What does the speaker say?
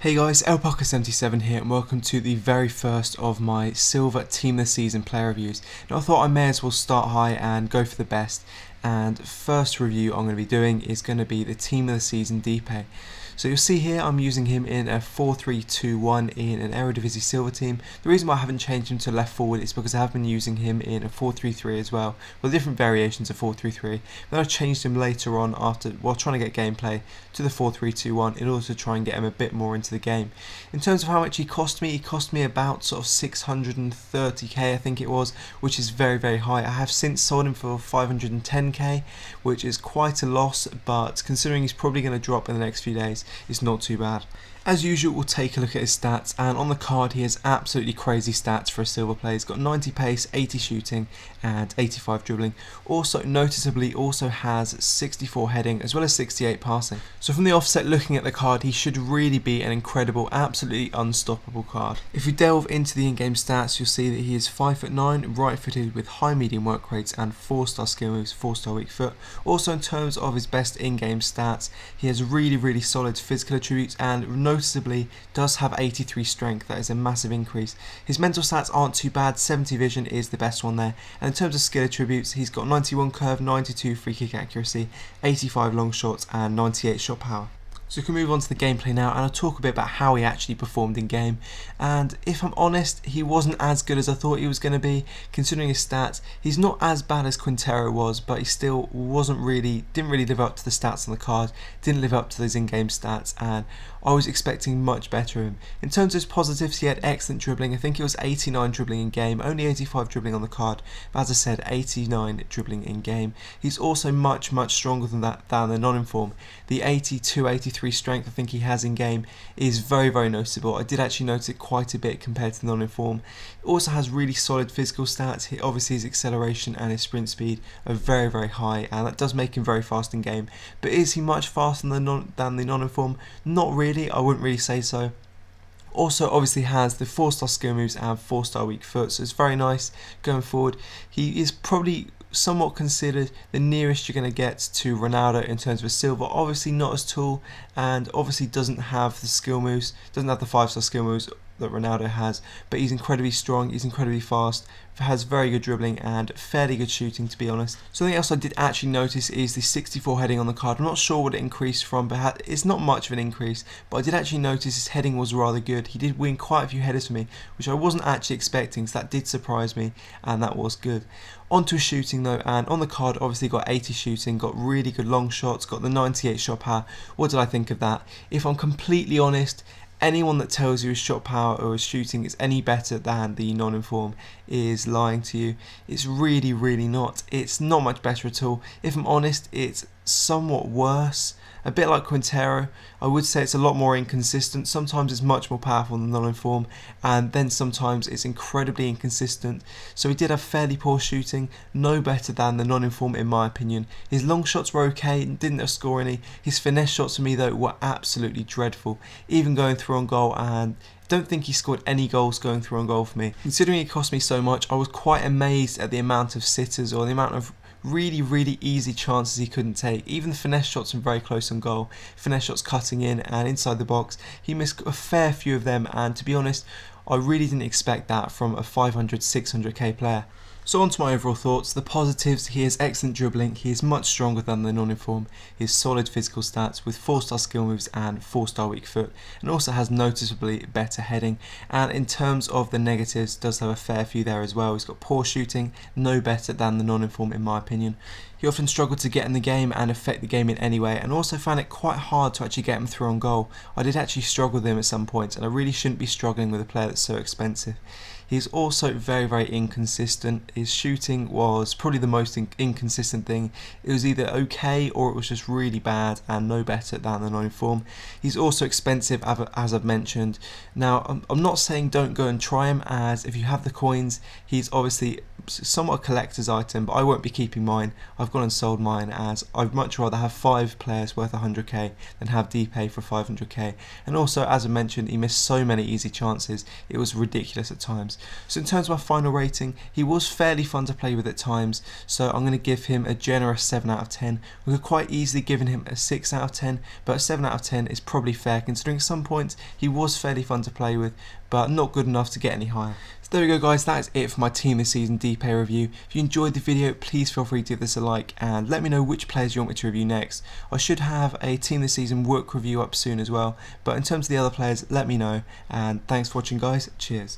Hey guys, LParker77 here and welcome to the very first of my Silver Team of the Season player reviews. Now I thought I may as well start high and go for the best, and first review I'm going to be doing is going to be the Team of the Season Depay. So you'll see here I'm using him in a 4-3-2-1 in an Eredivisie Silver team. The reason why I haven't changed him to left forward is because I have been using him in a 4-3-3 as well, with different variations of 4-3-3. Then I changed him later on while trying to get gameplay to the 4-3-2-1 in order to try and get him a bit more into the game. In terms of how much he cost me about sort of 630k I think it was, which is very high. I have since sold him for 510k, which is quite a loss, but considering he's probably going to drop in the next few days, it's not too bad. As usual, we'll take a look at his stats, and on the card he has absolutely crazy stats for a silver player. He's got 90 pace, 80 shooting and 85 dribbling. Also noticeably also has 64 heading as well as 68 passing. So from the offset looking at the card, he should really be an incredible, absolutely unstoppable card. If we delve into the in-game stats, you'll see that he is 5'9", right footed with high medium work rates and 4-star skill moves, 4-star weak foot. Also in terms of his best in-game stats, he has really solid physical attributes and noticeably does have 83 strength. That is a massive increase. His mental stats aren't too bad, 70 vision is the best one there, and in terms of skill attributes he's got 91 curve, 92 free kick accuracy, 85 long shots and 98 shot power. So we can move on to the gameplay now, and I'll talk a bit about how he actually performed in game. And if I'm honest, he wasn't as good as I thought he was going to be, considering his stats. He's not as bad as Quintero was, but he still didn't really live up to the stats on the card, didn't live up to those in-game stats, and I was expecting much better of him. In terms of his positives, he had excellent dribbling. I think it was 89 dribbling in game, only 85 dribbling on the card, but as I said, 89 dribbling in game. He's also much stronger than the non-inform. The 82, 83 strength I think he has in game is very noticeable. I did actually notice it quite a bit compared to the non-inform. It also has really solid physical stats. Obviously his acceleration and his sprint speed are very high, and that does make him very fast in game. But is he much faster than the non-inform? Not really, I wouldn't really say so. Also obviously has the 4-star skill moves and 4-star weak foot, so it's very nice going forward. He is probably somewhat considered the nearest you're going to get to Ronaldo in terms of a silver. Obviously not as tall, and obviously doesn't have the skill moves, doesn't have the 5-star skill moves that Ronaldo has, but he's incredibly strong, he's incredibly fast, has very good dribbling and fairly good shooting, to be honest. Something else I did actually notice is the 64 heading on the card. I'm not sure what it increased from, but it's not much of an increase, but I did actually notice his heading was rather good. He did win quite a few headers for me, which I wasn't actually expecting, so that did surprise me, and that was good. On to his shooting though, and on the card obviously got 80 shooting, got really good long shots, got the 98 shot power. What did I think of that? If I'm completely honest, anyone that tells you his shot power or his shooting is any better than the non-inform is lying to you. It's really not. It's not much better at all. If I'm honest, it's somewhat worse. A bit like Quintero, I would say it's a lot more inconsistent. Sometimes it's much more powerful than the non-inform, and then sometimes it's incredibly inconsistent. So he did have fairly poor shooting, no better than the non-inform in my opinion. His long shots were okay, didn't score any. His finesse shots for me though were absolutely dreadful, even going through on goal, and don't think he scored any goals going through on goal for me. Considering he cost me so much, I was quite amazed at the amount of sitters, or the amount of really easy chances he couldn't take. Even the finesse shots from very close on goal, finesse shots cutting in and inside the box, he missed a fair few of them, and to be honest, I really didn't expect that from a 500-600k player. So on to my overall thoughts. The positives: he has excellent dribbling, he is much stronger than the non-inform, he has solid physical stats with 4-star skill moves and 4-star weak foot, and also has noticeably better heading. And in terms of the negatives, does have a fair few there as well. He's got poor shooting, no better than the non-inform in my opinion. He often struggled to get in the game and affect the game in any way, and also found it quite hard to actually get him through on goal. I did actually struggle with him at some points, and I really shouldn't be struggling with a player that's so expensive. He's also very inconsistent. His shooting was probably the most inconsistent thing. It was either okay or it was just really bad and no better than the non-inform. He's also expensive, as I've mentioned. Now, I'm not saying don't go and try him, as if you have the coins, he's obviously somewhat a collector's item, but I won't be keeping mine. I've I've gone and sold mine, as I'd much rather have 5 players worth 100k than have Depay for 500k. And also, as I mentioned, he missed so many easy chances, it was ridiculous at times. So in terms of my final rating, he was fairly fun to play with at times, so I'm going to give him a generous 7 out of 10. We could quite easily given him a 6 out of 10, but a 7 out of 10 is probably fair, considering some points he was fairly fun to play with, but not good enough to get any higher. So there we go guys, that is it for my team this season Depay review. If you enjoyed the video, please feel free to give this a like and let me know which players you want me to review next. I should have a team this season work review up soon as well, but in terms of the other players, let me know, and thanks for watching guys, cheers.